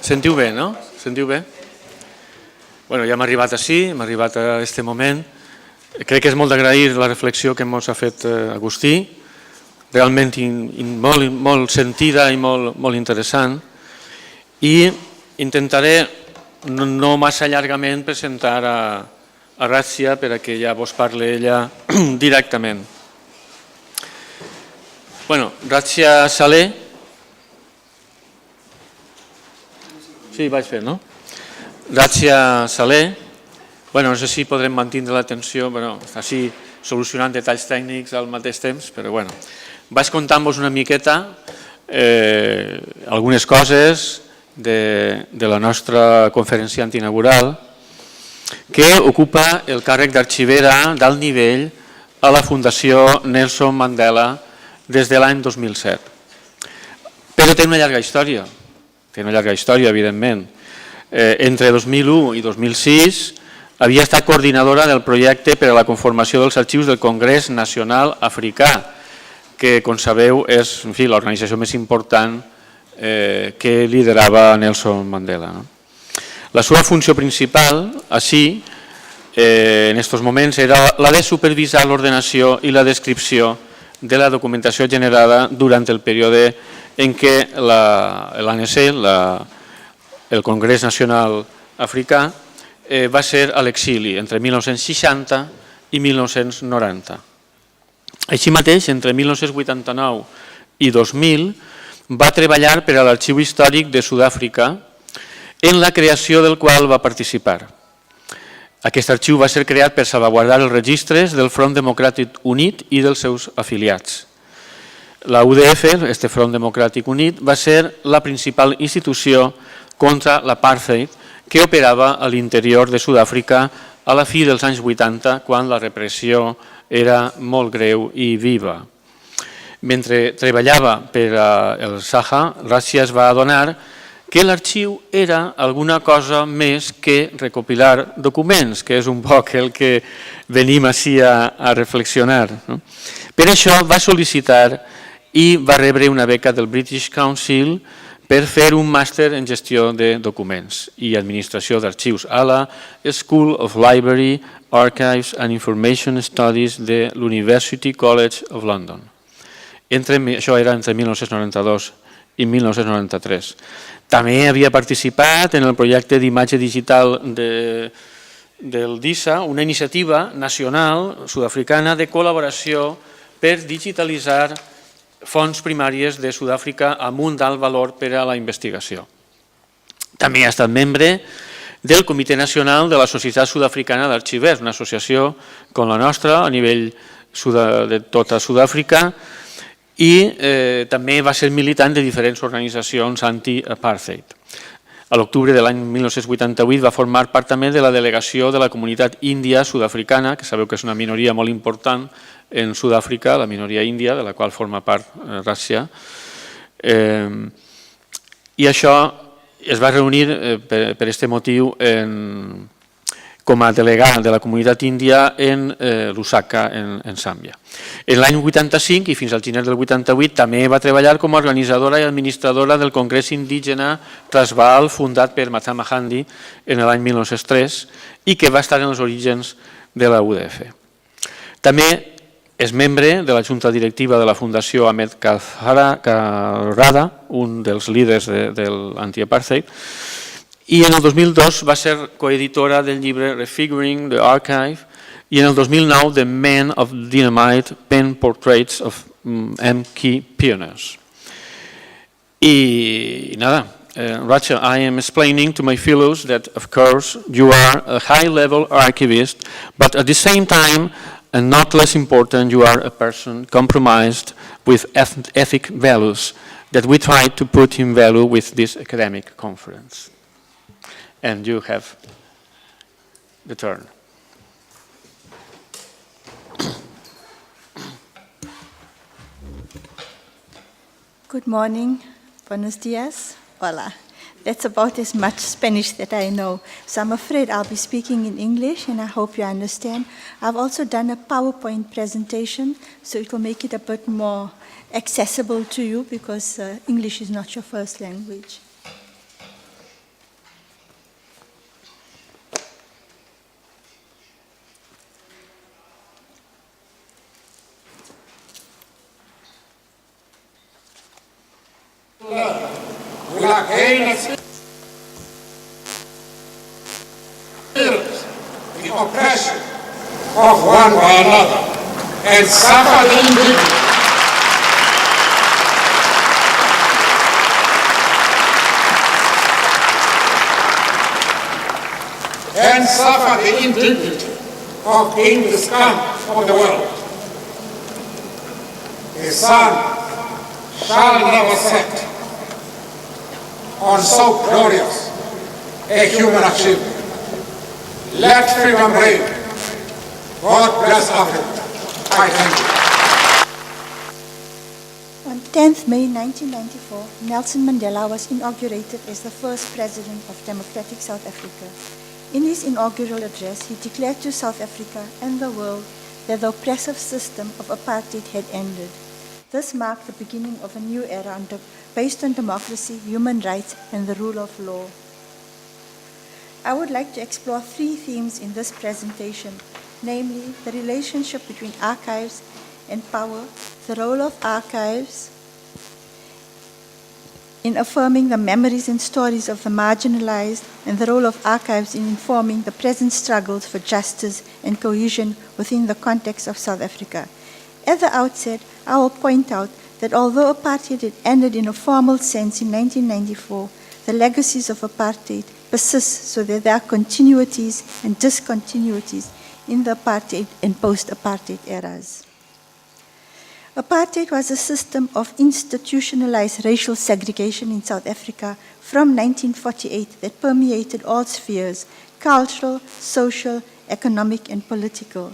Sentiu bé, no? Sentiu bé? Bé, ja hem arribat ací, hem arribat a aquest moment. Crec que és molt d'agrair la reflexió que ens ha fet Agustí, realment molt sentida i molt interessant, i intentaré no massa llargament presentar a Razia perquè ja vos parli ella directament. Razia Saleh. Sí, vaig fer, no? Razia Saleh. No sé si podrem mantenir l'atenció, així solucionant detalls tècnics al mateix temps, però vaig contant-vos una miqueta algunes coses de la nostra conferència inaugural que ocupa el càrrec d'arxivera d'alt nivell a la Fundació Nelson Mandela des de l'any 2007. Però té una llarga història, evidentment. Entre 2001 i 2006 havia estat coordinadora del projecte per a la conformació dels arxius del Congrés Nacional Africà, que, com sabeu, és l'organització més important que liderava Nelson Mandela. La seva funció principal, així, en aquests moments, era la de supervisar l'ordenació i la descripció de la documentació generada durant el període en què l'ANC, el Congrés Nacional Africà, va ser a l'exili entre 1960 i 1990. Així mateix, entre 1989 i 2000, va treballar per a l'Arxiu Històric de Sud-àfrica, en la creació del qual va participar. Aquest arxiu va ser creat per salvaguardar els registres del Front Democràtic Unit i dels seus afiliats. La UDF, este Front Democràtic Unit, va ser la principal institució contra l'apartheid que operava a l'interior de Sud-àfrica a la fi dels anys 80, quan la repressió era molt greu i viva. Mentre treballava per el SAHA, Razia es va adonar que l'arxiu era alguna cosa més que recopilar documents, que és un poc el que venim així a reflexionar. Per això va sol·licitar i va rebre una beca del British Council per fer un màster en gestió de documents i administració d'arxius a la School of Library, Archives and Information Studies de l'University College of London. Això era entre 1992 i 1993. També havia participat en el projecte d'imatge digital del DISA, una iniciativa nacional sud-africana de col·laboració per digitalitzar fonts primàries de Sud-àfrica amb un d'alt valor per a la investigació. També ha estat membre del Comitè Nacional de la Societat Sud-africana d'Arxivers, una associació com la nostra a nivell de tota Sud-àfrica, i també va ser militant de diferents organitzacions anti-apartheid. A l'octubre de l'any 1988 va formar part també de la delegació de la comunitat índia sud-africana, que sabeu que és una minoria molt important en Sud-àfrica, la minoria índia, de la qual forma part Razia. I això es va reunir per aquest motiu com a delegat de la comunitat índia en Lusaka, en Zàmbia. En l'any 85 i fins al gener del 88 també va treballar com a organitzadora i administradora del Congrés Indígena Transvaal fundat per Mahatma Gandhi en l'any 1903 i que va estar en els orígens de la UDF. També és membre de la junta directiva de la Fundació Ahmed Karada, un dels líders de l'anti-apartheid, i en el 2002 va ser coeditora del llibre Refiguring the Archive i en el 2009 The Men of Dynamite, Pen Portraits of M.K. Pioneers. I nada, Razia, I am explaining to my fellows that, of course, you are a high-level archivist, but at the same time, and not less important, you are a person compromised with ethic values that we try to put in value with this academic conference. And you have the turn. Good morning, buenos dias, hola. That's about as much Spanish that I know. So I'm afraid I'll be speaking in English and I hope you understand. I've also done a PowerPoint presentation, so it will make it a bit more accessible to you because English is not your first language. another will again experience the oppression of one by another and suffer the indignity. And suffer the indignity of being the scum of the world. The sun shall never set on so glorious a human achievement. Let freedom reign. God bless Africa. I thank you. On 10th May 1994, Nelson Mandela was inaugurated as the first president of democratic South Africa. In his inaugural address, he declared to South Africa and the world that the oppressive system of apartheid had ended. This marked the beginning of a new era based on democracy, human rights, and the rule of law. I would like to explore three themes in this presentation, namely the relationship between archives and power, the role of archives in affirming the memories and stories of the marginalized, and the role of archives in informing the present struggles for justice and cohesion within the context of South Africa. At the outset, I will point out that although apartheid had ended in a formal sense in 1994, the legacies of apartheid persist so that there are continuities and discontinuities in the apartheid and post-apartheid eras. Apartheid was a system of institutionalized racial segregation in South Africa from 1948 that permeated all spheres, cultural, social, economic, and political.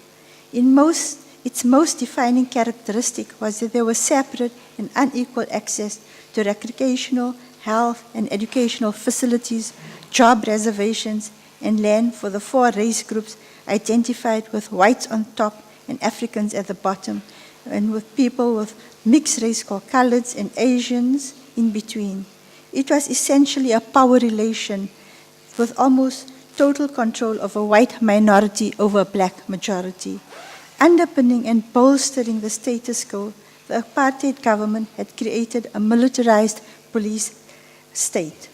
Its most defining characteristic was that there was separate and unequal access to recreational, health, and educational facilities, job reservations, and land for the four race groups identified with whites on top and Africans at the bottom, and with people with mixed race called coloreds and Asians in between. It was essentially a power relation with almost total control of a white minority over a black majority. Underpinning and bolstering the status quo, the apartheid government had created a militarized police state.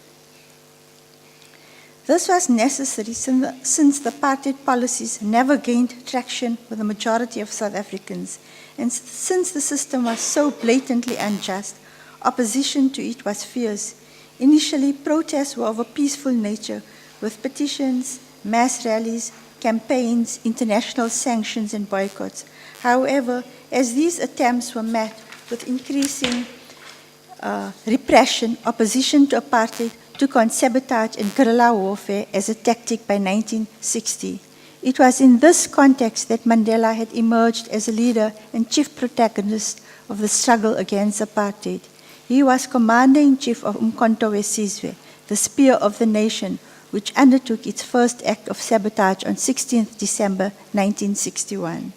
This was necessary since the apartheid policies never gained traction with the majority of South Africans. And since the system was so blatantly unjust, opposition to it was fierce. Initially, protests were of a peaceful nature, with petitions, mass rallies, campaigns, international sanctions, and boycotts. However, as these attempts were met with increasing repression, opposition to apartheid took on sabotage and guerrilla warfare as a tactic by 1960. It was in this context that Mandela had emerged as a leader and chief protagonist of the struggle against apartheid. He was Commander-in-Chief of Umkhonto we Sizwe, the spear of the nation, which undertook its first act of sabotage on 16th December 1961.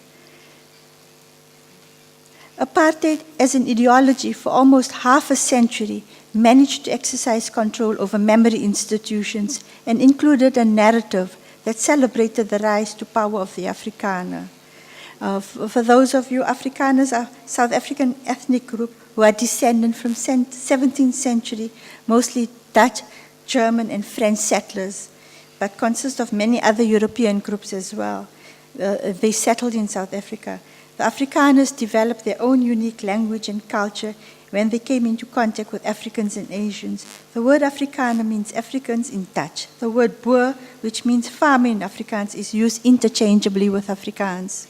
Apartheid as an ideology for almost half a century managed to exercise control over memory institutions and included a narrative that celebrated the rise to power of the Afrikaner. For those of you, Afrikaners are South African ethnic group who are descendant from 17th century, mostly Dutch, German, and French settlers, but consist of many other European groups as well. They settled in South Africa. The Afrikaners developed their own unique language and culture when they came into contact with Africans and Asians. The word Afrikaner means Africans in Dutch. The word boer, which means farmer in Afrikaans, is used interchangeably with Afrikaans.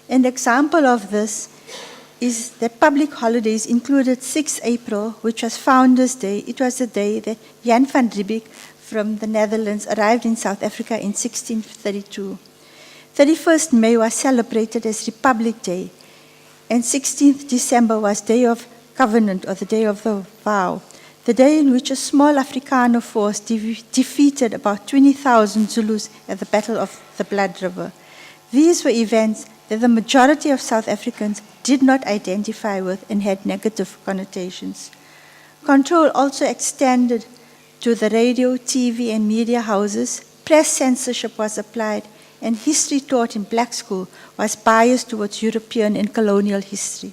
An example of this is that public holidays included 6 April, which was Founders' Day. It was the day that Jan van Riebeeck from the Netherlands arrived in South Africa in 1632. 31st May was celebrated as Republic Day, and 16th December was Day of Covenant, or the Day of the Vow, the day in which a small Afrikaner force defeated about 20,000 Zulus at the Battle of the Blood River. These were events that the majority of South Africans did not identify with and had negative connotations. Control also extended to the radio, TV, and media houses. Press censorship was applied, and history taught in black school was biased towards European and colonial history.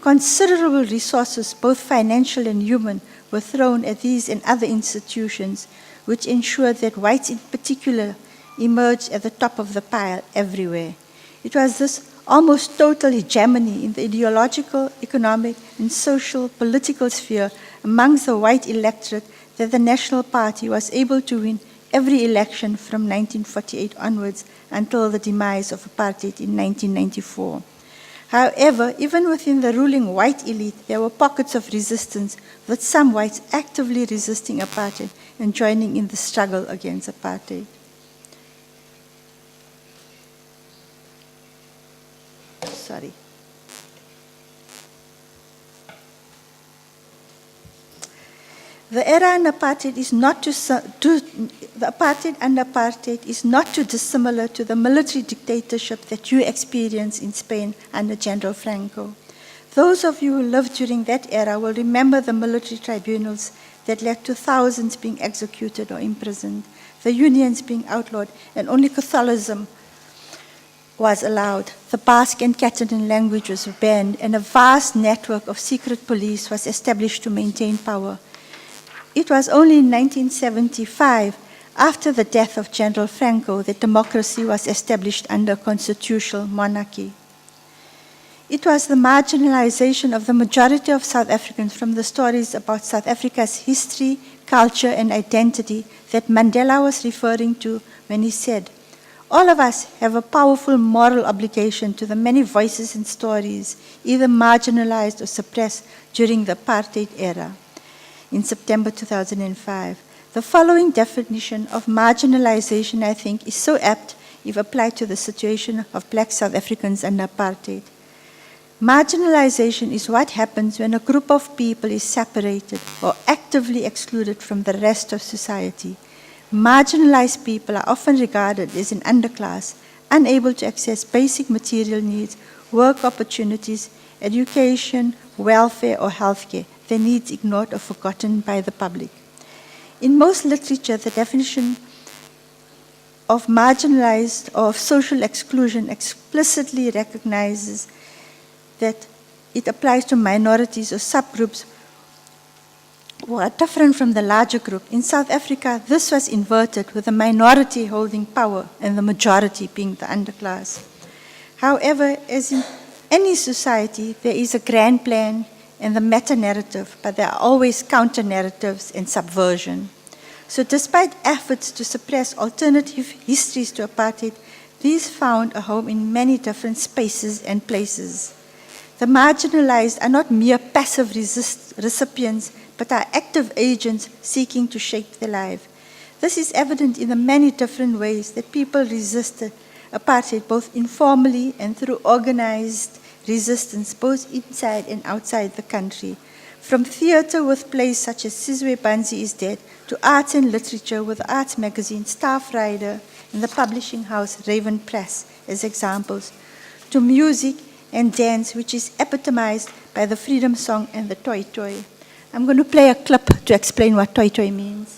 Considerable resources, both financial and human, were thrown at these and other institutions, which ensured that whites in particular emerged at the top of the pile everywhere. It was this almost total hegemony in the ideological, economic, and social political sphere amongst the white electorate that the National Party was able to win every election from 1948 onwards until the demise of apartheid in 1994. However, even within the ruling white elite, there were pockets of resistance, with some whites actively resisting apartheid and joining in the struggle against apartheid. Sorry. The era in apartheid is not the apartheid and apartheid is not too dissimilar to the military dictatorship that you experienced in Spain under General Franco. Those of you who lived during that era will remember the military tribunals that led to thousands being executed or imprisoned, the unions being outlawed, and only Catholicism was allowed. The Basque and Catalan language was banned, and a vast network of secret police was established to maintain power. It was only in 1975, after the death of General Franco, that democracy was established under constitutional monarchy. It was the marginalization of the majority of South Africans from the stories about South Africa's history, culture, and identity that Mandela was referring to when he said, "All of us have a powerful moral obligation to the many voices and stories, either marginalized or suppressed during the apartheid era." In September 2005. The following definition of marginalization, I think, is so apt if applied to the situation of Black South Africans under apartheid. Marginalization is what happens when a group of people is separated or actively excluded from the rest of society. Marginalized people are often regarded as an underclass, unable to access basic material needs, work opportunities, education, welfare, or healthcare, their needs ignored or forgotten by the public. In most literature, the definition of marginalized or of social exclusion explicitly recognizes that it applies to minorities or subgroups who are different from the larger group. In South Africa, this was inverted, with the minority holding power and the majority being the underclass. However, as in any society, there is a grand plan and the meta-narrative, but there are always counter-narratives and subversion. So despite efforts to suppress alternative histories to apartheid, these found a home in many different spaces and places. The marginalized are not mere passive recipients, but are active agents seeking to shape their life. This is evident in the many different ways that people resisted apartheid, both informally and through organized resistance, both inside and outside the country. From theater with plays such as Sizwe Banzi is Dead, to arts and literature with the arts magazine Staff Rider and the publishing house Raven Press as examples, to music and dance, which is epitomized by the Freedom Song and the Toi Toi. I'm going to play a clip to explain what Toi Toi means.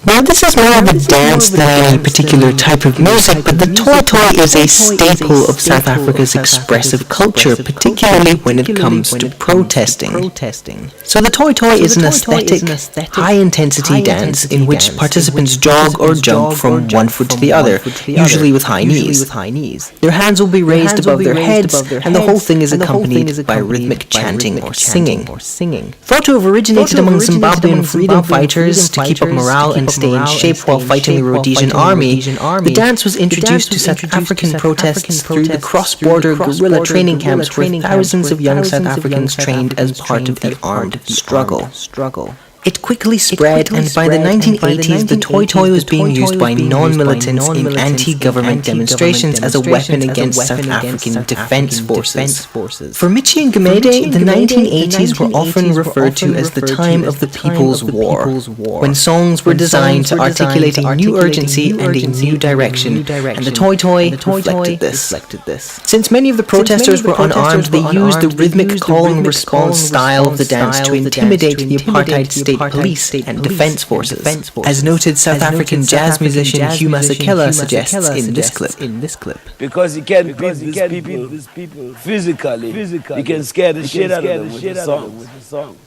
Now this is more of a dance than any particular type of music, but the Toi Toi is a staple of South Africa's expressive culture, particularly when it comes to protesting. So the Toi Toi is an aesthetic, high-intensity dance in which participants jog or jump from one foot to the other, usually with high knees. Their hands will be raised above their heads, and the whole thing is accompanied by rhythmic chanting or singing. Thought to have originated among Zimbabwean freedom fighters to keep up morale and stay in shape while fighting the Rhodesian army, the dance was introduced to South African protests through the cross-border guerrilla training camps where thousands of young South Africans trained as part of the armed struggle. It quickly spread, and by the 1980s, the toy was being used by non-militants in anti-government demonstrations as a weapon against South African defence forces. For Michi and Gumede, the 1980s were often referred to as the time of the People's War, when songs were designed to articulate a new urgency and a new direction, and the toy reflected this. Since many of the protesters were unarmed, they used the rhythmic call and response style of the dance to intimidate the apartheid state police and defence forces, as noted South African jazz musician Hugh Masekela suggests in this clip. Because you can't beat these people physically, you can scare the shit out of them with the song.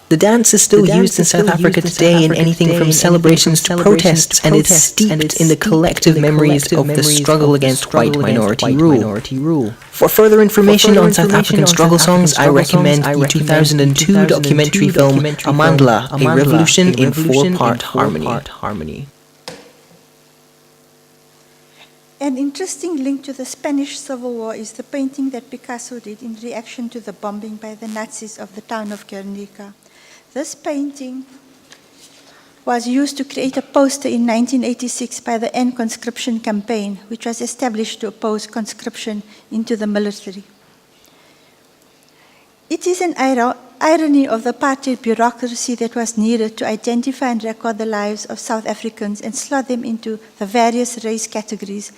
The dance is still used in South Africa today in anything from celebrations to protests, and is steeped in the collective memories of the struggle against white minority rule. For further information on South African struggle songs, I recommend the 2002 documentary film Mandela, A Revolution in 4-Part Harmony. An interesting link to the Spanish Civil War is the painting that Picasso did in reaction to the bombing by the Nazis of the town of Guernica. This painting was used to create a poster in 1986 by the End Conscription Campaign, which was established to oppose conscription into the military. It is an irony of the apartheid bureaucracy that was needed to identify and record the lives of South Africans and slot them into the various race categories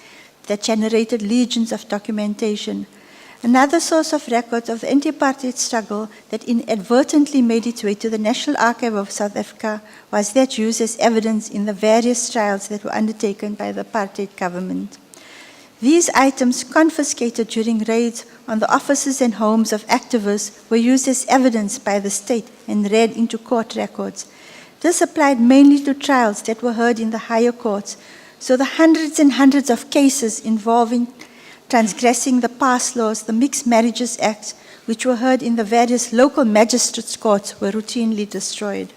that generated legions of documentation. Another source of records of the anti-apartheid struggle that inadvertently made its way to the National Archive of South Africa was that used as evidence in the various trials that were undertaken by the apartheid government. These items, confiscated during raids on the offices and homes of activists, were used as evidence by the state and read into court records. This applied mainly to trials that were heard in the higher courts, so the hundreds and hundreds of cases involving transgressing the past laws, the Mixed Marriages Act, which were heard in the various local magistrates' courts, were routinely destroyed.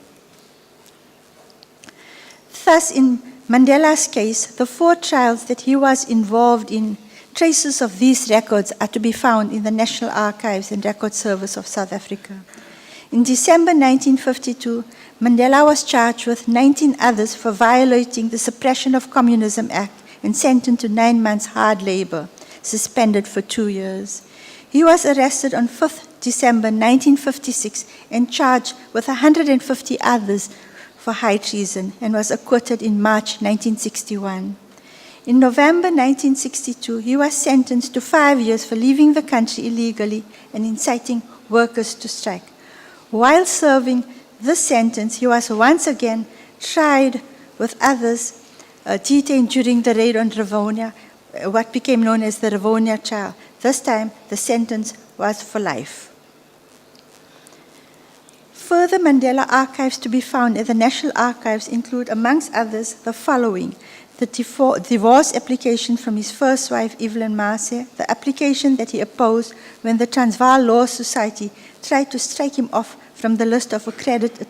Thus, in Mandela's case, the 4 trials that he was involved in, traces of these records are to be found in the National Archives and Record Service of South Africa. In December 1952, Mandela was charged with 19 others for violating the Suppression of Communism Act and sentenced to 9 months hard labor, suspended for 2 years. He was arrested on 5th December 1956 and charged with 150 others for high treason and was acquitted in March 1961. In November 1962, he was sentenced to 5 years for leaving the country illegally and inciting workers to strike. While serving this sentence, he was once again tried with others detained during the raid on Rivonia, what became known as the Rivonia trial. This time, the sentence was for life. Further Mandela archives to be found at the National Archives include, amongst others, the following: the divorce application from his first wife, Evelyn Marse, the application that he opposed when the Transvaal Law Society tried to strike him off from the list of accredited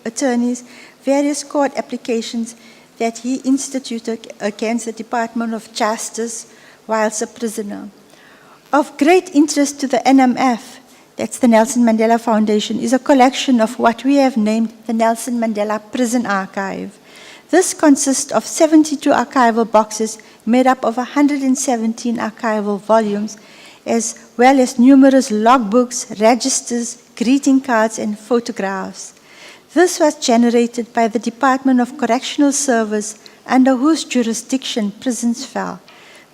attorneys, various court applications that he instituted against the Department of Justice whilst a prisoner. Of great interest to the NMF, that's the Nelson Mandela Foundation, is a collection of what we have named the Nelson Mandela Prison Archive. This consists of 72 archival boxes made up of 117 archival volumes, as well as numerous logbooks, registers, greeting cards, and photographs. This was generated by the Department of Correctional Service, under whose jurisdiction prisons fell.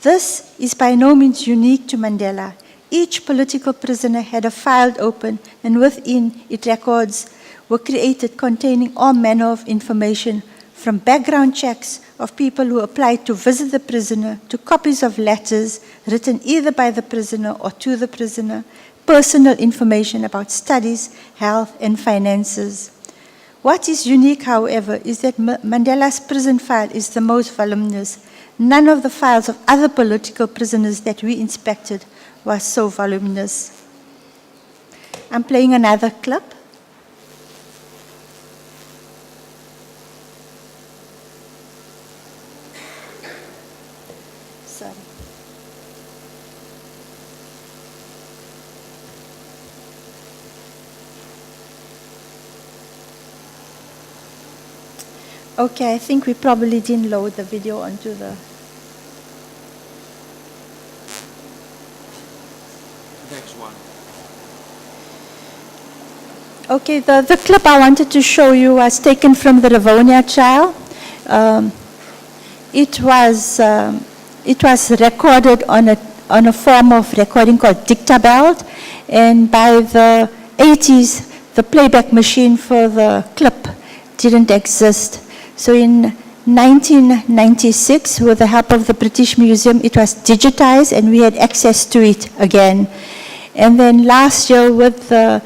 This is by no means unique to Mandela. Each political prisoner had a file open, and within it records were created containing all manner of information, from background checks of people who applied to visit the prisoner, to copies of letters written either by the prisoner or to the prisoner, personal information about studies, health, and finances. What is unique, however, is that Mandela's prison file is the most voluminous. None of the files of other political prisoners that we inspected was so voluminous. I'm playing another clip. Sorry. Okay, I think we probably didn't load the video onto the... Next one. Okay, the clip I wanted to show you was taken from the Rivonia trial. It was recorded on a form of recording called Dictabelt, and by the 80s, the playback machine for the clip didn't exist. So in 1996, with the help of the British Museum, it was digitized and we had access to it again. And then last year, with the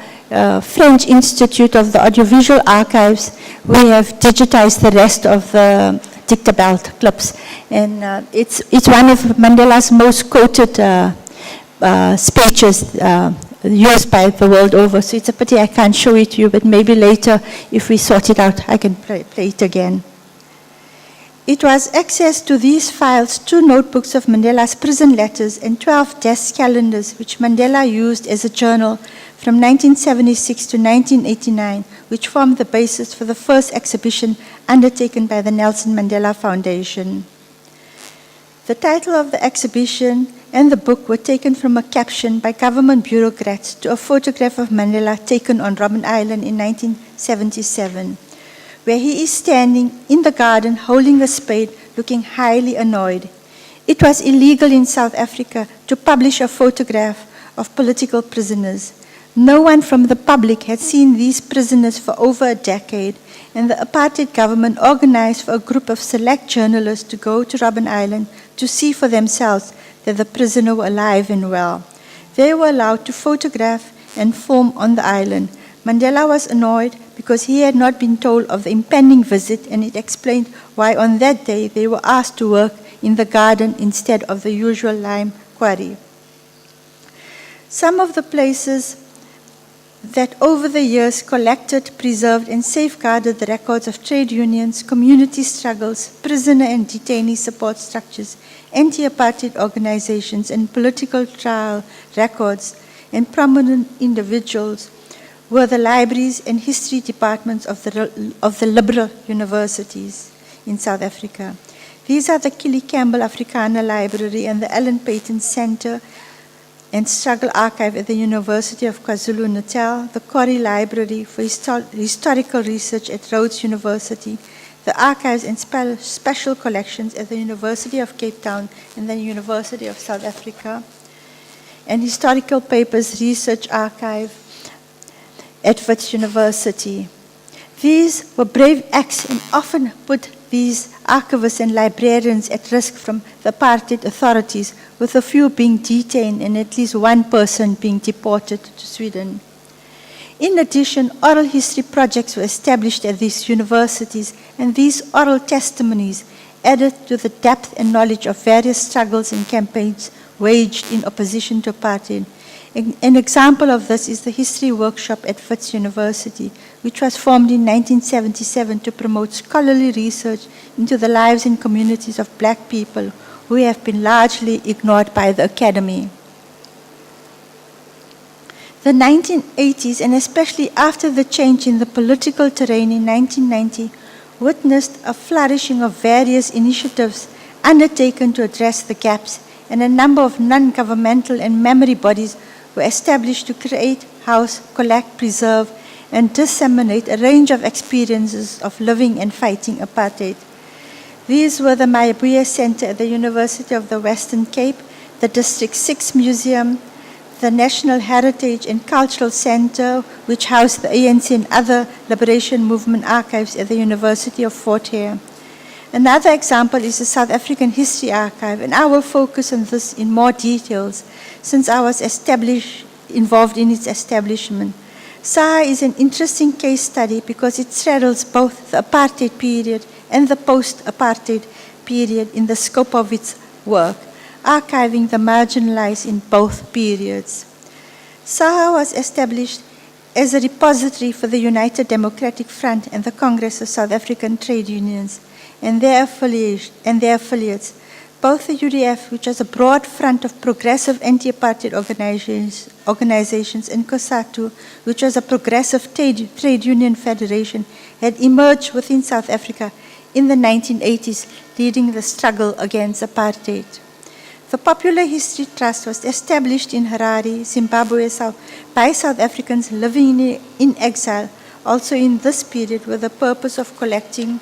French Institute of the Audiovisual Archives, we have digitized the rest of the Dictabelt clips. And it's one of Mandela's most quoted speeches used by the world over. So it's a pity I can't show it to you, but maybe later, if we sort it out, I can play it again. It was access to these files, 2 notebooks of Mandela's prison letters and 12 desk calendars, which Mandela used as a journal from 1976 to 1989, which formed the basis for the first exhibition undertaken by the Nelson Mandela Foundation. The title of the exhibition and the book were taken from a caption by government bureaucrats to a photograph of Mandela taken on Robben Island in 1977, where he is standing in the garden holding a spade, looking highly annoyed. It was illegal in South Africa to publish a photograph of political prisoners. No one from the public had seen these prisoners for over a decade, and the apartheid government organized for a group of select journalists to go to Robben Island to see for themselves that the prisoner were alive and well. They were allowed to photograph and film on the island. Mandela was annoyed because he had not been told of the impending visit, and it explained why on that day they were asked to work in the garden instead of the usual lime quarry. Some of the places that over the years collected, preserved, and safeguarded the records of trade unions, community struggles, prisoner and detainee support structures, anti-apartheid organizations, and political trial records, and prominent individuals were the libraries and history departments of the liberal universities in South Africa. These are the Killie Campbell Afrikaner Library and the Ellen Payton Center and Struggle Archive at the University of KwaZulu-Natal, the Corrie Library for Historical Research at Rhodes University, the Archives and Special Collections at the University of Cape Town and the University of South Africa, and Historical Papers Research Archive at VIII University. These were brave acts and often put these archivists and librarians at risk from the apartheid authorities, with a few being detained and at least one person being deported to Sweden. In addition, oral history projects were established at these universities, and these oral testimonies added to the depth and knowledge of various struggles and campaigns waged in opposition to apartheid. An example of this is the history workshop at VIII University, which was formed in 1977 to promote scholarly research into the lives and communities of Black people who have been largely ignored by the academy. The 1980s, and especially after the change in the political terrain in 1990, witnessed a flourishing of various initiatives undertaken to address the gaps, and a number of non-governmental and memory bodies were established to create, house, collect, preserve, and disseminate a range of experiences of living and fighting apartheid. These were the Mayabuya Center at the University of the Western Cape, the District 6 Museum, the National Heritage and Cultural Center, which housed the ANC and other liberation movement archives at the University of Fort Hare. Another example is the South African History Archive, and I will focus on this in more details since I was involved in its establishment. SAHA is an interesting case study because it straddles both the apartheid period and the post-apartheid period in the scope of its work, archiving the marginalized in both periods. SAHA was established as a repository for the United Democratic Front and the Congress of South African Trade Unions and their affiliates, both the UDF, which was a broad front of progressive anti-apartheid organizations, and COSATU, which was a progressive trade union federation, had emerged within South Africa in the 1980s, leading the struggle against apartheid. The Popular History Trust was established in Harare, Zimbabwe, by South Africans living in exile, also in this period, with the purpose of collecting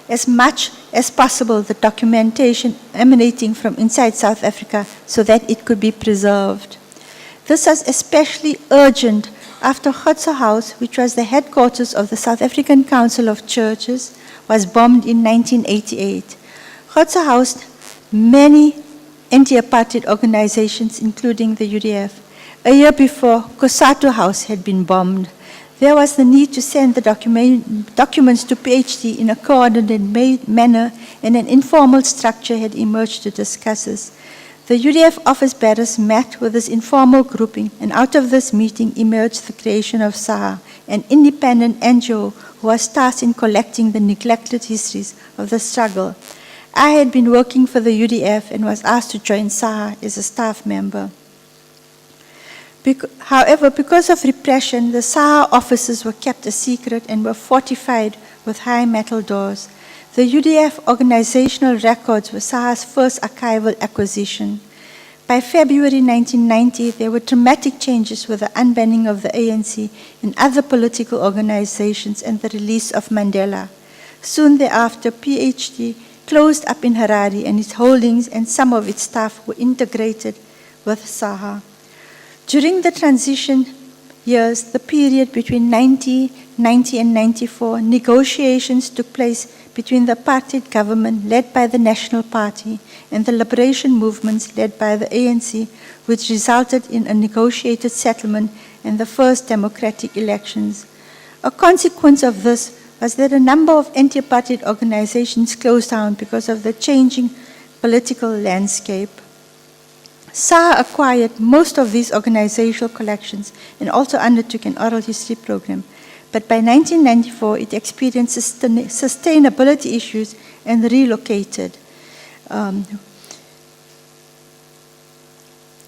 as much as possible the documentation emanating from inside South Africa so that it could be preserved. This was especially urgent after Razia House, which was the headquarters of the South African Council of Churches, was bombed in 1988. Razia housed many anti-apartheid organizations, including the UDF. A year before, COSATU House had been bombed. There was the need to send the documents to PhD in a coordinated manner, and an informal structure had emerged to discuss this. The UDF office bearers met with this informal grouping, and out of this meeting emerged the creation of SAHA, an independent NGO who was tasked in collecting the neglected histories of the struggle. I had been working for the UDF and was asked to join SAHA as a staff member. However, because of repression, the SAHA offices were kept a secret and were fortified with high metal doors. The UDF organizational records were SAHA's first archival acquisition. By February 1990, there were dramatic changes with the unbanning of the ANC and other political organizations and the release of Mandela. Soon thereafter, PhD closed up in Harare, and its holdings and some of its staff were integrated with SAHA. During the transition years, the period between 1990 and 94, negotiations took place between the apartheid government led by the National Party and the liberation movements led by the ANC, which resulted in a negotiated settlement and the first democratic elections. A consequence of this was that a number of anti-apartheid organizations closed down because of the changing political landscape. SAHA acquired most of these organizational collections and also undertook an oral history program. But by 1994, it experienced sustainability issues and relocated. An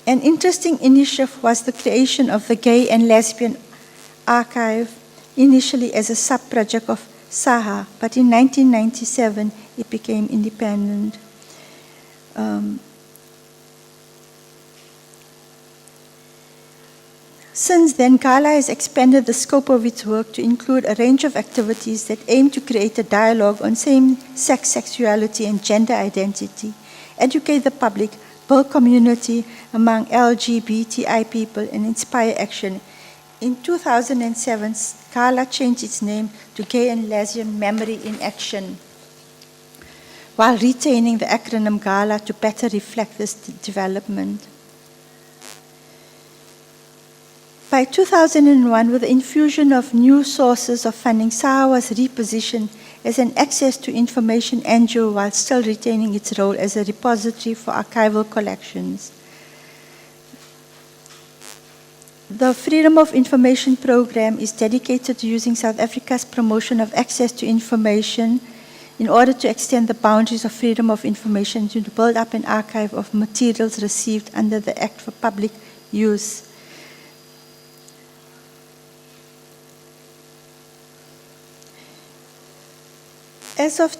interesting initiative was the creation of the Gay and Lesbian Archive, initially as a sub-project of SAHA, but in 1997, it became independent. Since then, GALA has expanded the scope of its work to include a range of activities that aim to create a dialogue on same-sex sexuality and gender identity, educate the public, build community among LGBTI people, and inspire action. In 2007, GALA changed its name to Gay and Lesbian Memory in Action, while retaining the acronym GALA to better reflect this development. By 2001, with the infusion of new sources of funding, SAHA was repositioned as an access to information NGO while still retaining its role as a repository for archival collections. The Freedom of Information program is dedicated to using South Africa's promotion of access to information in order to extend the boundaries of freedom of information to build up an archive of materials received under the Act for public use. As of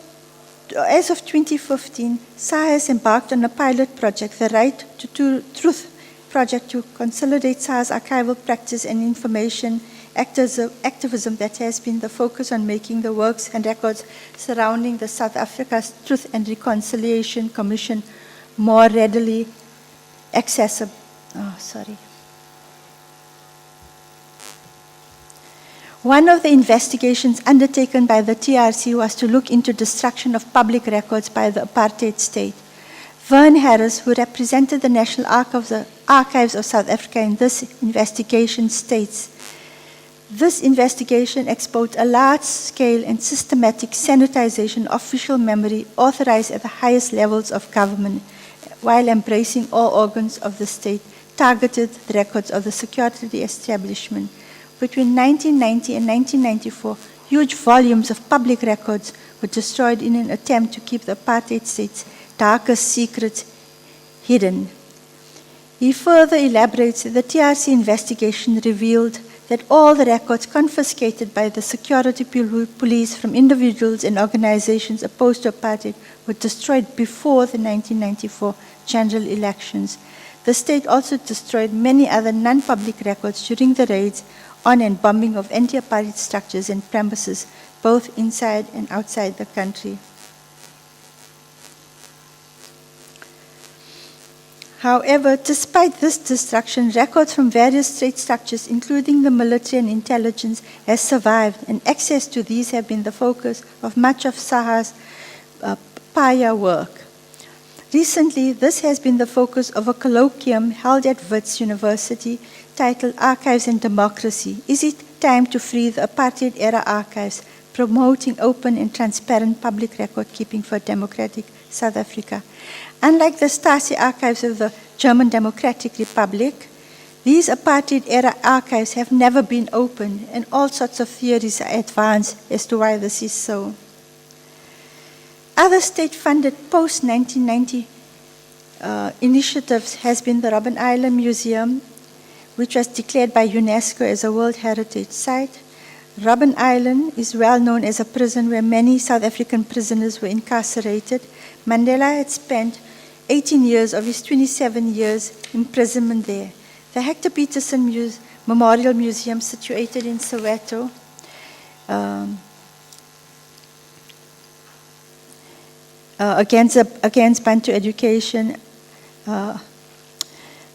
2015, SAHA has embarked on a pilot project, the Right to Truth project, to consolidate SAHA's archival practice and information activism that has been the focus on making the works and records surrounding the South Africa's Truth and Reconciliation Commission more readily accessible. One of the investigations undertaken by the TRC was to look into destruction of public records by the apartheid state. Vern Harris, who represented the National Archives of South Africa in this investigation, states, "This investigation exposed a large-scale and systematic sanitization of official memory authorized at the highest levels of government, while embracing all organs of the state, targeted the records of the security establishment. Between 1990 and 1994, huge volumes of public records were destroyed in an attempt to keep the apartheid state's darkest secrets hidden." He further elaborates that the TRC investigation revealed that all the records confiscated by the security police from individuals and organizations opposed to apartheid were destroyed before the 1994 general elections. The state also destroyed many other non-public records during the raids on and bombing of anti-apartheid structures and premises, both inside and outside the country. However, despite this destruction, records from various state structures, including the military and intelligence, have survived, and access to these have been the focus of much of Saha's prior work. Recently, this has been the focus of a colloquium held at VIII University titled Archives and Democracy. Is it time to free the apartheid-era archives, promoting open and transparent public record-keeping for democratic South Africa? Unlike the Stasi archives of the German Democratic Republic, these apartheid-era archives have never been opened, and all sorts of theories are advanced as to why this is so. Other state-funded post-1990 initiatives has been the Robben Island Museum, which was declared by UNESCO as a World Heritage Site. Robben Island is well known as a prison where many South African prisoners were incarcerated. Mandela had spent 18 years of his 27 years imprisonment there. The Hector Peterson Memorial Museum, situated in Soweto, against Bantu education.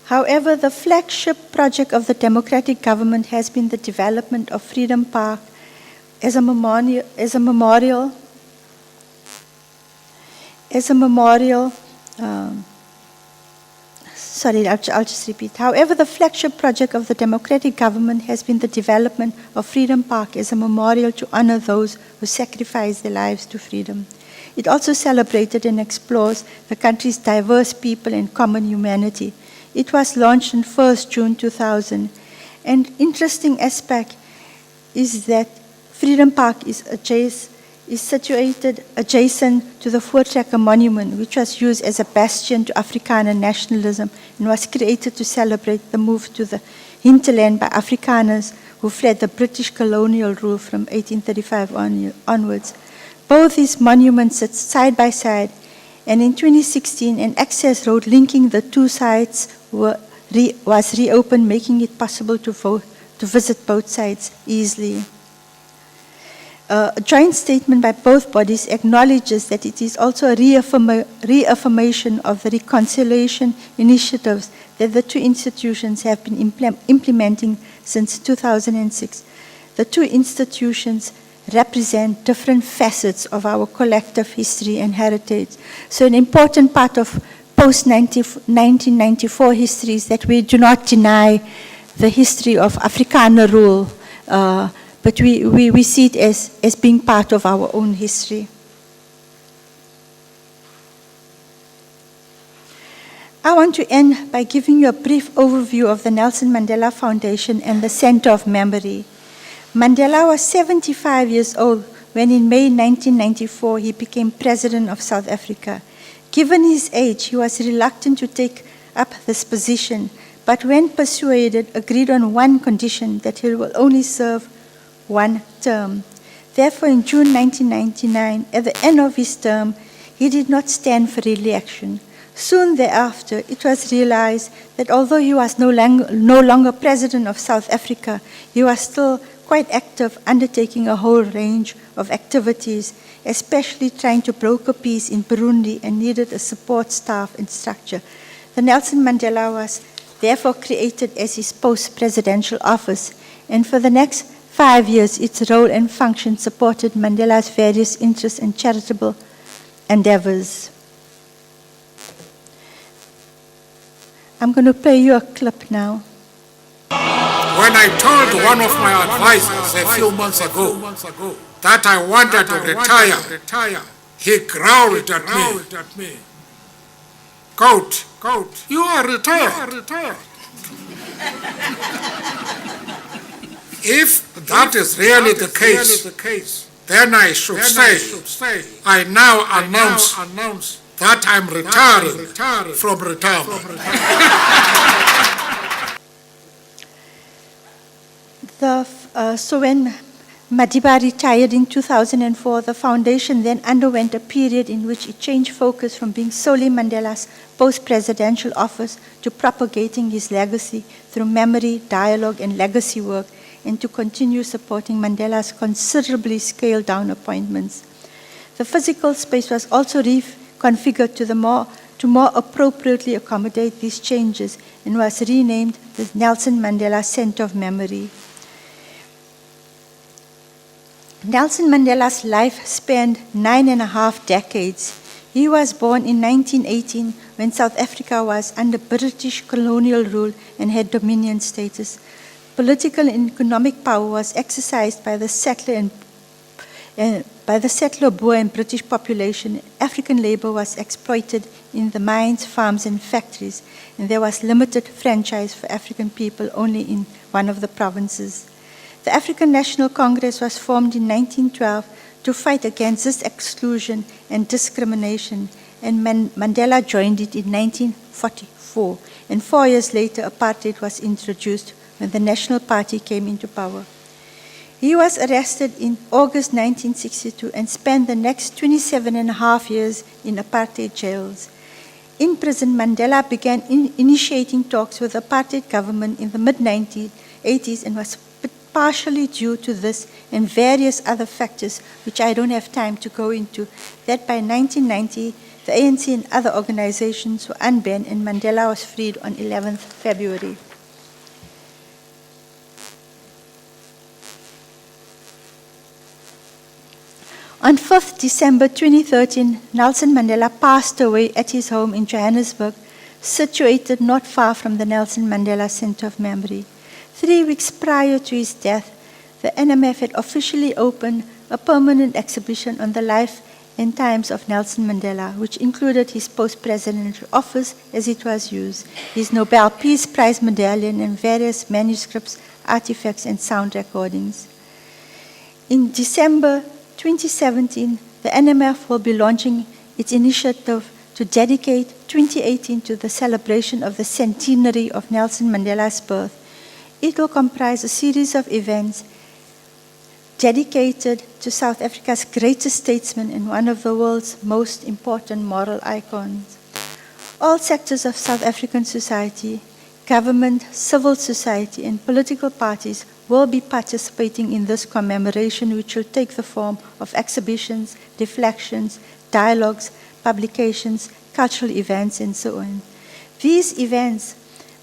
However, the flagship project of the democratic government has been the development of Freedom Park as a memorial. I'll just repeat. However, the flagship project of the democratic government has been the development of Freedom Park as a memorial to honor those who sacrificed their lives to freedom. It also celebrated and explores the country's diverse people and common humanity. It was launched on 1st June 2000. An interesting aspect is that Freedom Park is situated adjacent to the Voortrekker Monument, which was used as a bastion to Afrikaner nationalism and was created to celebrate the move to the hinterland by Afrikaners who fled the British colonial rule from 1835 onwards. Both these monuments sit side by side, and in 2016, an access road linking the two sites was reopened, making it possible to visit both sites easily. A joint statement by both bodies acknowledges that it is also a reaffirmation of the reconciliation initiatives that the two institutions have been implementing since 2006. The two institutions represent different facets of our collective history and heritage. So an important part of post-1994 history is that we do not deny the history of Afrikaner rule, but we see it as being part of our own history. I want to end by giving you a brief overview of the Nelson Mandela Foundation and the Center of Memory. Mandela was 75 years old when in May 1994 he became President of South Africa. Given his age, he was reluctant to take up this position, but when persuaded, agreed on one condition, that he will only serve one term. Therefore, in June 1999, at the end of his term, he did not stand for re-election. Soon thereafter, it was realized that although he was no longer President of South Africa, he was still quite active, undertaking a whole range of activities, especially trying to broker peace in Burundi, and needed a support staff and structure. The Nelson Mandela was therefore created as his post-presidential office, and for the next 5 years, its role and function supported Mandela's various interests and charitable endeavors. I'm going to play you a clip now. When I told one of my advisors a few months ago that I wanted to retire, he growled at me. Goat, you are retired. If that is really the case, then I should say, I now announce that I'm retiring from retirement. So when Madiba retired in 2004, the foundation then underwent a period in which it changed focus from being solely Mandela's post-presidential office to propagating his legacy through memory, dialogue, and legacy work, and to continue supporting Mandela's considerably scaled-down appointments. The physical space was also reconfigured to more appropriately accommodate these changes and was renamed the Nelson Mandela Center of Memory. Nelson Mandela's life spanned 9.5 decades. He was born in 1918 when South Africa was under British colonial rule and had dominion status. Political and economic power was exercised by the settler Boer and British population. African labor was exploited in the mines, farms, and factories, and there was limited franchise for African people only in one of the provinces. The African National Congress was formed in 1912 to fight against this exclusion and discrimination, and Mandela joined it in 1944, and 4 years later apartheid was introduced when the National Party came into power. He was arrested in August 1962 and spent the next 27.5 years in apartheid jails. In prison, Mandela began initiating talks with the apartheid government in the mid-1980s and was partially due to this and various other factors, which I don't have time to go into, that by 1990, the ANC and other organizations were unbanned and Mandela was freed on 11th February. On 5th December 2013, Nelson Mandela passed away at his home in Johannesburg, situated not far from the Nelson Mandela Center of Memory. 3 weeks prior to his death, the NMF had officially opened a permanent exhibition on the life and times of Nelson Mandela, which included his post-presidential office as it was used, his Nobel Peace Prize medallion, and various manuscripts, artifacts, and sound recordings. In December 2017, the NMF will be launching its initiative to dedicate 2018 to the celebration of the centenary of Nelson Mandela's birth. It will comprise a series of events dedicated to South Africa's greatest statesman and one of the world's most important moral icons. All sectors of South African society, government, civil society, and political parties will be participating in this commemoration, which will take the form of exhibitions, reflections, dialogues, publications, cultural events, and so on. These events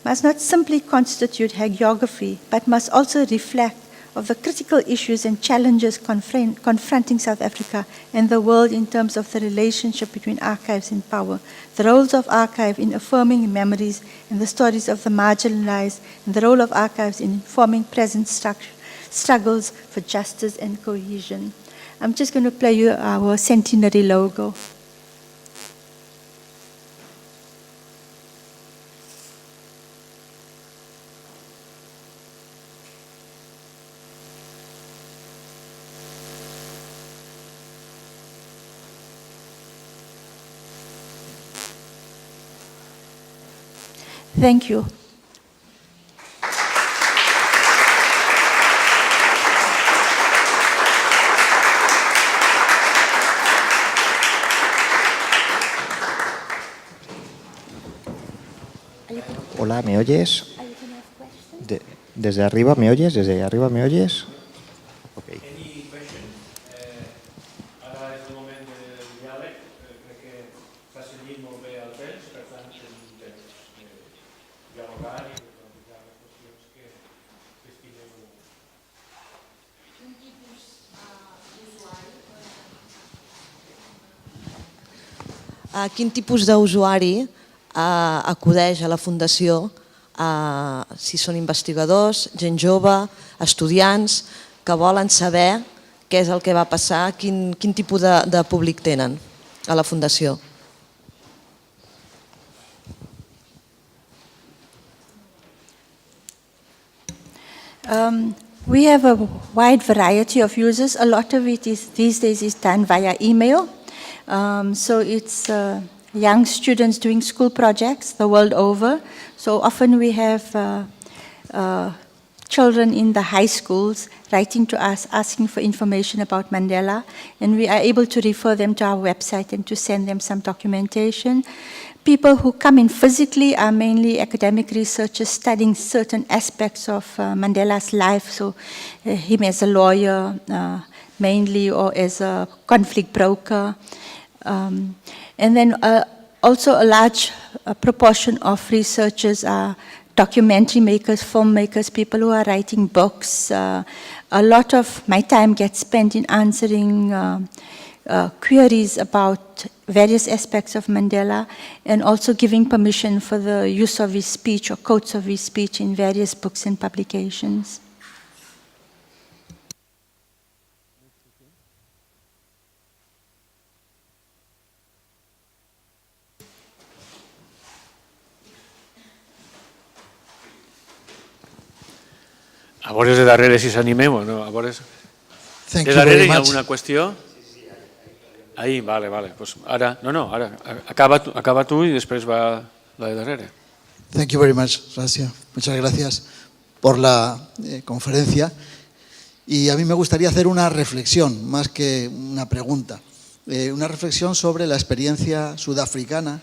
must not simply constitute hagiography, but must also reflect of the critical issues and challenges confronting South Africa and the world in terms of the relationship between archives and power, the roles of archive in affirming memories and the stories of the marginalized, and the role of archives in informing present struggles for justice and cohesion. I'm just going to play you our centenary logo. Thank you. Hola, ¿me oyes? Desde arriba, ¿me oyes? Desde arriba, ¿me oyes? Okay. Quin tipus d'usuari acudeix a la Fundació, si són investigadors, gent jove, estudiants, que volen saber què és el que va passar, quin tipus de públic tenen a la Fundació? We have a wide variety of users. A lot of it these days is done via email. So it's young students doing school projects the world over. So often we have children in the high schools writing to us, asking for information about Mandela, and we are able to refer them to our website and to send them some documentation. People who come in physically are mainly academic researchers studying certain aspects of Mandela's life, so him as a lawyer mainly, or as a conflict broker. And then also a large proportion of researchers are documentary makers, filmmakers, people who are writing books. A lot of my time gets spent in answering queries about various aspects of Mandela, and also giving permission for the use of his speech or quotes of his speech in various books and publications. A veure de darrere si s'animem o no. A veure... Thank De you darrere very hi ha much. alguna qüestió? Ahí, vale. Pues ara, ara acaba tu i després va la de darrere. Thank you very much, Razia. Muchas gracias por la conferencia. Y a mí me gustaría hacer una reflexión, más que una pregunta. Una reflexión sobre la experiencia sudafricana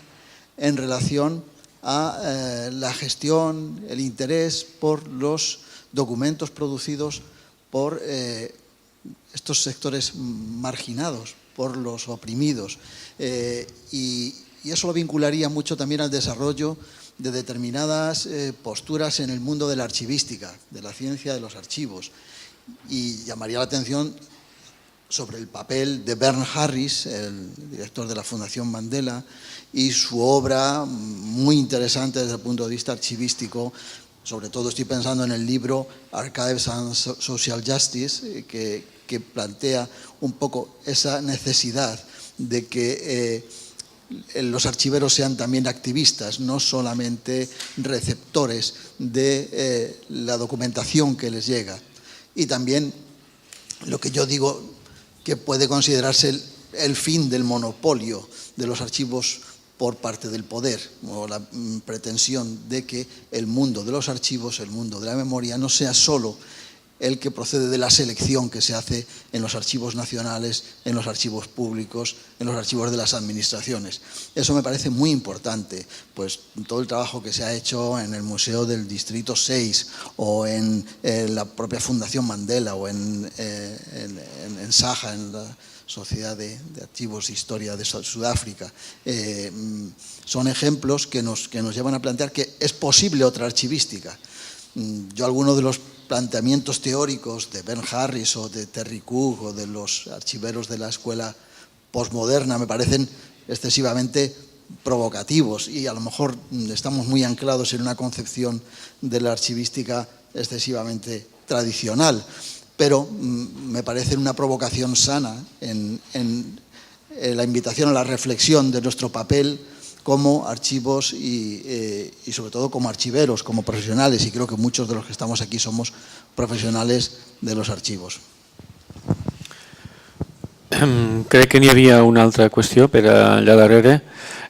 en relación a la gestión, el interés por los documentos producidos por estos sectores marginados, por los oprimidos. Y eso lo vincularía mucho también al desarrollo de determinadas posturas en el mundo de la archivística, de la ciencia de los archivos. Y llamaría la atención sobre el papel de Bernard Harris, el director de la Fundación Mandela, y su obra muy interesante desde el punto de vista archivístico. Sobre todo estoy pensando en el libro Archives and Social Justice, que plantea un poco esa necesidad de que los archiveros sean también activistas, no solamente receptores de la documentación que les llega. Y también lo que yo digo que puede considerarse el fin del monopolio de los archivos por parte del poder, o la pretensión de que el mundo de los archivos, el mundo de la memoria, no sea solo el que procede de la selección que se hace en los archivos nacionales, en los archivos públicos, en los archivos de las administraciones. Eso me parece muy importante, pues todo el trabajo que se ha hecho en el Museo del Distrito 6 o en la propia Fundación Mandela o en Saja, en la Sociedad de Archivos e Historia de Sudáfrica, son ejemplos que nos llevan a plantear que es posible otra archivística. Yo algunos de los planteamientos teóricos de Ben Harris o de Terry Cook o de los archiveros de la escuela postmoderna me parecen excesivamente provocativos y a lo mejor estamos muy anclados en una concepción de la archivística excesivamente tradicional, pero me parece una provocación sana en la invitación a la reflexión de nuestro papel como archivos y sobre todo como archiveros, como profesionales, y creo que muchos de los que estamos aquí somos profesionales de los archivos. Crec que n'hi havia una altra qüestió per allà darrere,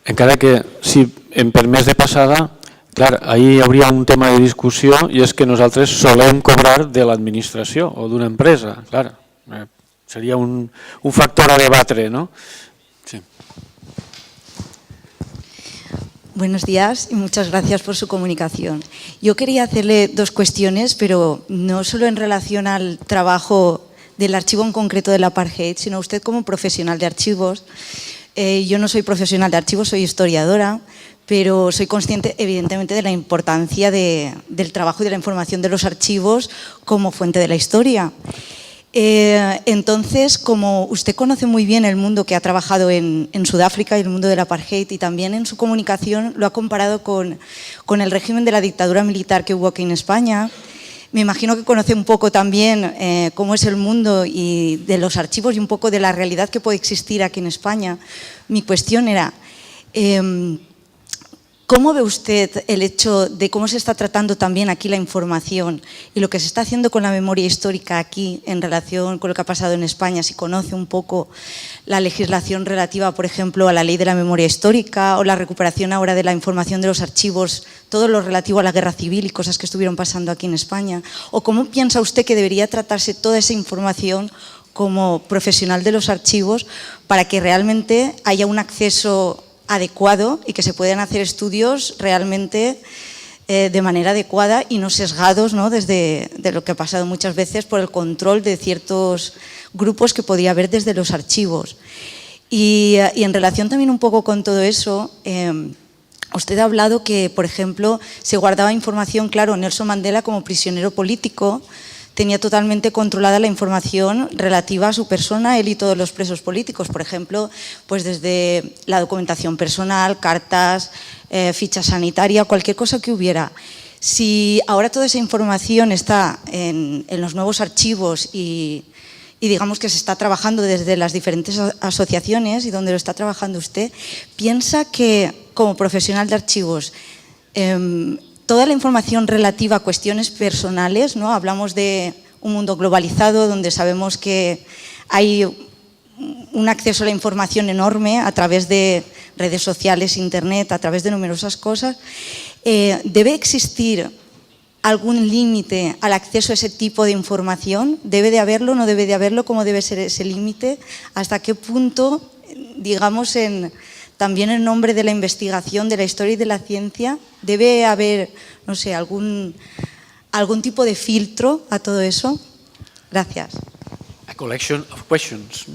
encara que, si em permès de passada, clar, ahir hi hauria un tema de discussió i és que nosaltres solem cobrar de l'administració o d'una empresa. Clar, seria un factor a debatre, no? Sí. Buenos días y muchas gracias por su comunicación. Yo quería hacerle dos cuestiones, pero no solo en relación al trabajo del archivo en concreto del apartheid, sino usted como profesional de archivos. Yo no soy profesional de archivos, soy historiadora, pero soy consciente evidentemente de la importancia del trabajo y de la información de los archivos como fuente de la historia. Entonces, como usted conoce muy bien el mundo que ha trabajado en Sudáfrica y el mundo del apartheid, y también en su comunicación lo ha comparado con el régimen de la dictadura militar que hubo aquí en España, me imagino que conoce un poco también cómo es el mundo y de los archivos y un poco de la realidad que puede existir aquí en España. Mi cuestión era, ¿Cómo ve usted el hecho de cómo se está tratando también aquí la información y lo que se está haciendo con la memoria histórica aquí en relación con lo que ha pasado en España? Si conoce un poco la legislación relativa, por ejemplo, a la ley de la memoria histórica o la recuperación ahora de la información de los archivos, todo lo relativo a la guerra civil y cosas que estuvieron pasando aquí en España. ¿O cómo piensa usted que debería tratarse toda esa información como profesional de los archivos para que realmente haya un acceso adecuado y que se puedan hacer estudios realmente de manera adecuada y no sesgados, ¿no? Desde de lo que ha pasado muchas veces por el control de ciertos grupos que podía haber desde los archivos? Y en relación también un poco con todo eso, usted ha hablado que, por ejemplo, se guardaba información, claro, Nelson Mandela como prisionero político tenía totalmente controlada la información relativa a su persona, él y todos los presos políticos, por ejemplo, pues desde la documentación personal, cartas, ficha sanitaria, cualquier cosa que hubiera. Si ahora toda esa información está en los nuevos archivos y digamos que se está trabajando desde las diferentes asociaciones y donde lo está trabajando usted, ¿piensa que como profesional de archivos toda la información relativa a cuestiones personales, ¿no? Hablamos de un mundo globalizado donde sabemos que hay un acceso a la información enorme a través de redes sociales, internet, a través de numerosas cosas. ¿Debe existir algún límite al acceso a ese tipo de información? ¿Debe de haberlo, no debe de haberlo? ¿Cómo debe ser ese límite? ¿Hasta qué punto, digamos, también en nombre de la investigación, de la historia y de la ciencia, debe haber, no sé, algún tipo de filtro a todo eso? Gracias. A collection of questions.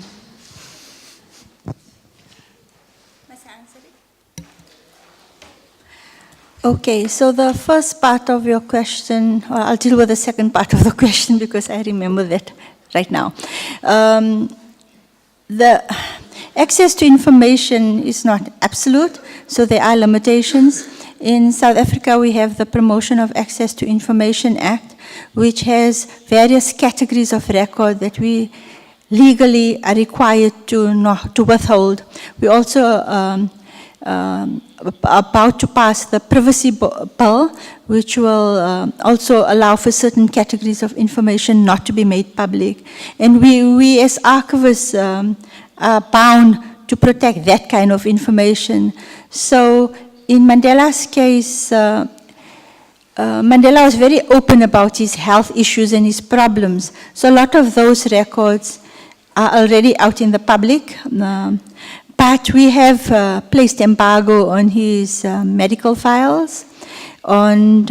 Okay, so the first part of your question, well, I'll deal with the second part of the question because I remember that right now. The access to information is not absolute, so there are limitations. In South Africa, we have the Promotion of Access to Information Act, which has various categories of record that we legally are required to withhold. We also about to pass the privacy bill, which will also allow for certain categories of information not to be made public. And we as archivists are bound to protect that kind of information. So in Mandela's case, Mandela was very open about his health issues and his problems. So a lot of those records are already out in the public. But we have placed embargo on his medical files, on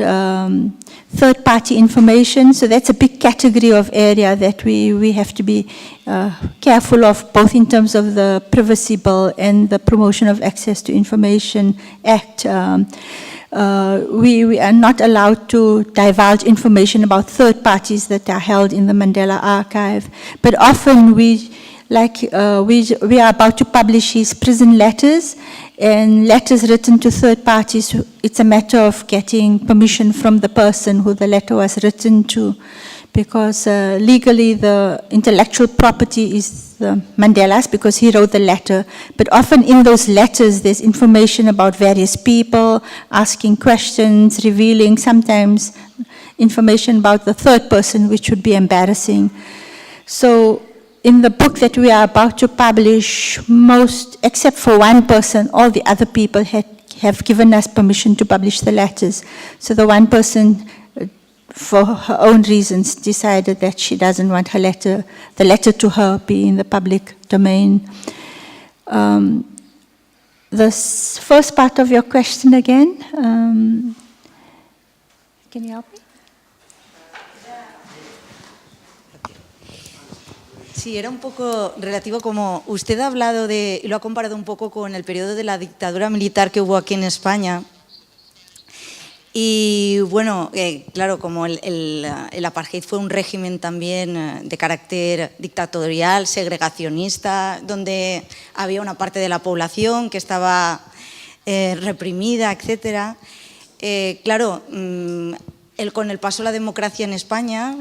third-party information. So that's a big category of area that we have to be careful of, both in terms of the Privacy Bill and the Promotion of Access to Information Act. We are not allowed to divulge information about third parties that are held in the Mandela archive. But often we are about to publish his prison letters, and letters written to third parties. It's a matter of getting permission from the person who the letter was written to, because legally the intellectual property is Mandela's because he wrote the letter. But often in those letters there's information about various people, asking questions, revealing sometimes information about the third person, which would be embarrassing. So in the book that we are about to publish, most, except for one person, all the other people have given us permission to publish the letters. So the one person, for her own reasons, decided that she doesn't want the letter to her be in the public domain. The first part of your question again, can you help me? Sí, era un poco relativo, como usted ha hablado de, y lo ha comparado un poco con el periodo de la dictadura militar que hubo aquí en España. Y bueno, claro, como el apartheid fue un régimen también de carácter dictatorial, segregacionista, donde había una parte de la población que estaba reprimida, etc. Claro, con el paso a la democracia en España,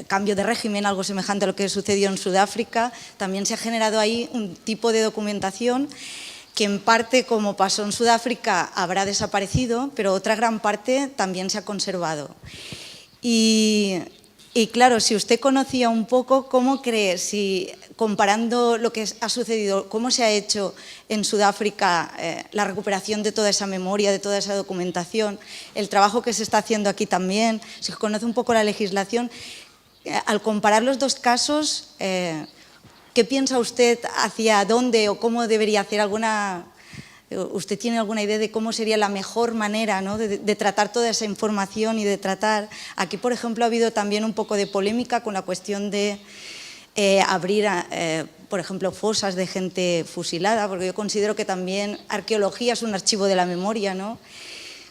cambio de régimen, algo semejante a lo que sucedió en Sudáfrica, también se ha generado ahí un tipo de documentación que en parte, como pasó en Sudáfrica, habrá desaparecido, pero otra gran parte también se ha conservado. Y claro, si usted conocía un poco, ¿cómo cree, si comparando lo que ha sucedido, cómo se ha hecho en Sudáfrica la recuperación de toda esa memoria, de toda esa documentación, el trabajo que se está haciendo aquí también, si conoce un poco la legislación, al comparar los dos casos, ¿qué piensa usted hacia dónde o cómo debería hacer ¿Usted tiene alguna idea de cómo sería la mejor manera, ¿no?, de tratar toda esa información y de tratar... Aquí, por ejemplo, ha habido también un poco de polémica con la cuestión de abrir, por ejemplo, fosas de gente fusilada, porque yo considero que también arqueología es un archivo de la memoria, ¿no?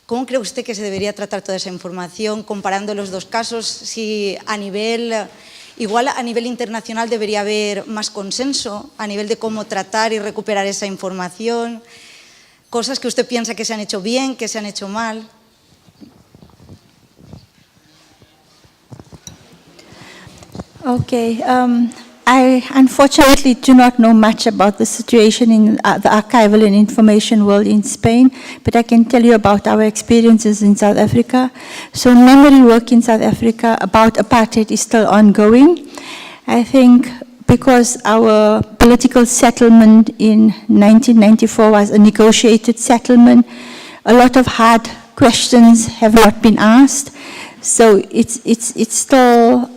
¿Cómo cree usted que se debería tratar toda esa información comparando los dos casos? Si a nivel... Igual a nivel internacional debería haber más consenso a nivel de cómo tratar y recuperar esa información, cosas que usted piensa que se han hecho bien, que se han hecho mal. Okay, I unfortunately do not know much about the situation in the archival and information world in Spain, but I can tell you about our experiences in South Africa. So memory work in South Africa about apartheid is still ongoing. I think because our political settlement in 1994 was a negotiated settlement, a lot of hard questions have not been asked. So it's still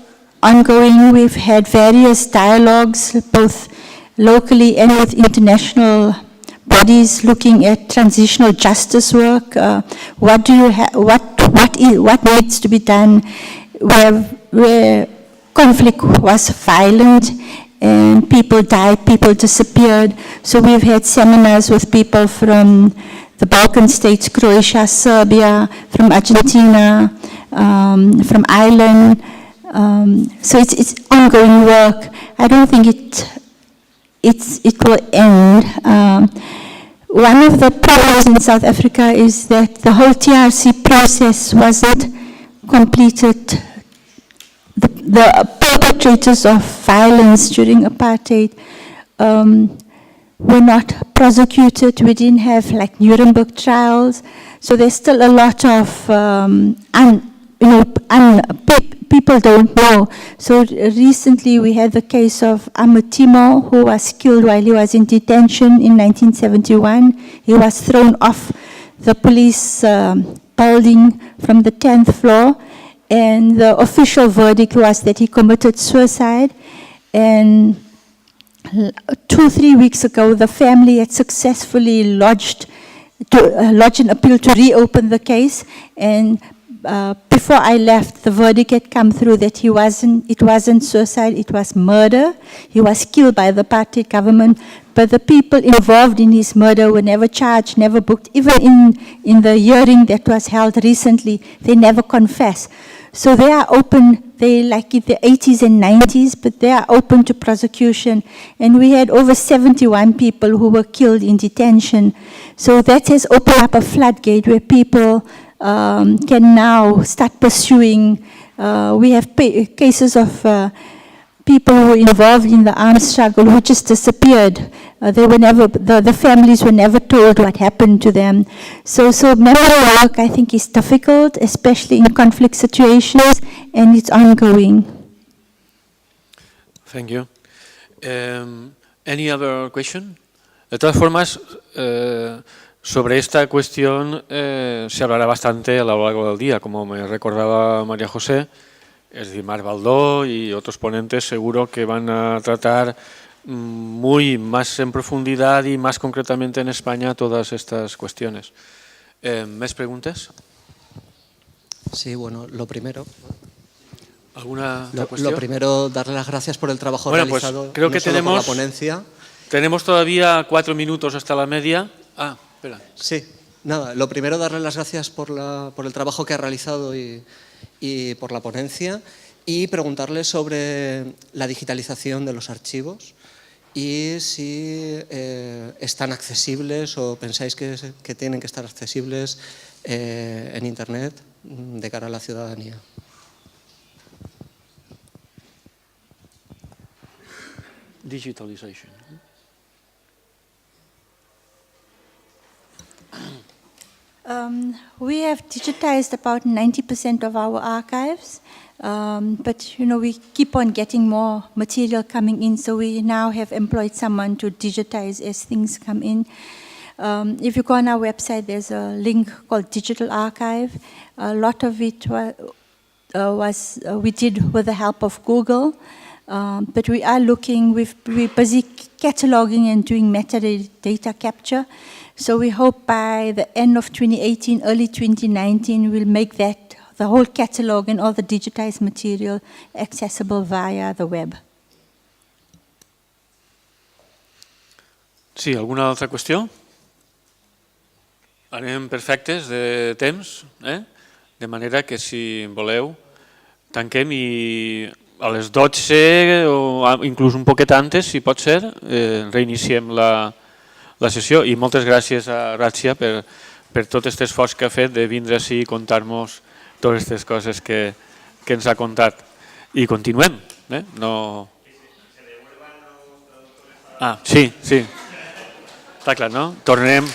ongoing. We've had various dialogues, both locally and with international bodies, looking at transitional justice work. What needs to be done where conflict was violent and people died, people disappeared. So we've had seminars with people from the Balkan states, Croatia, Serbia, from Argentina, from Ireland. So it's ongoing work. I don't think it will end. One of the problems in South Africa is that the whole TRC process wasn't completed. The perpetrators of violence during apartheid were not prosecuted. We didn't have like Nuremberg trials. So there's still a lot of people don't know. So recently we had the case of Amatimo, who was killed while he was in detention in 1971. He was thrown off the police building from the 10th floor, and the official verdict was that he committed suicide. And 2-3 weeks ago, the family had successfully lodged an appeal to reopen the case, and before I left, the verdict had come through that it wasn't suicide, it was murder. He was killed by the apartheid government, but the people involved in his murder were never charged, never booked. Even in the hearing that was held recently, they never confessed. So they are open, they like in the 80s and 90s, but they are open to prosecution. And we had over 71 people who were killed in detention. So that has opened up a floodgate where people can now start pursuing. We have cases of people who were involved in the armed struggle who just disappeared. The families were never told what happened to them. So memory work, I think, is difficult, especially in conflict situations, and it's ongoing. Thank you. Any other question? De todas formas, sobre esta cuestión se hablará bastante a lo largo del día, como me recordaba María José, es decir, Mar Baldó y otros ponentes seguro que van a tratar muy más en profundidad y más concretamente en España todas estas cuestiones. ¿Más preguntas? Sí, bueno, lo primero... ¿Alguna cuestión? Lo primero, darle las gracias por el trabajo realizado. Pues creo que tenemos la ponencia. Tenemos todavía 4 minutos hasta la media. Espera. Sí, nada, lo primero, darle las gracias por el trabajo que ha realizado y por la ponencia, y preguntarle sobre la digitalización de los archivos y si están accesibles o pensáis que tienen que estar accesibles en Internet de cara a la ciudadanía. Digitalization. We have digitized about 90% of our archives, but we keep on getting more material coming in, so we now have employed someone to digitize as things come in. If you go on our website, there's a link called Digital Archive. A lot of it we did with the help of Google, but we are looking, we're busy cataloging and doing metadata capture. So we hope by the end of 2018, early 2019, we'll make that, the whole catalog and all the digitized material accessible via the web. Sí, alguna altra qüestió? Anem perfectes de temps, de manera que si voleu tanquem i a les 12 o inclús un poquet antes, si pot ser, reiniciem la sessió. I moltes gràcies a Razia per tot aquest esforç que ha fet de vindre així i contar-nos totes aquestes coses que ens ha contat. I continuem. Sí. Està clar, no? Tornem...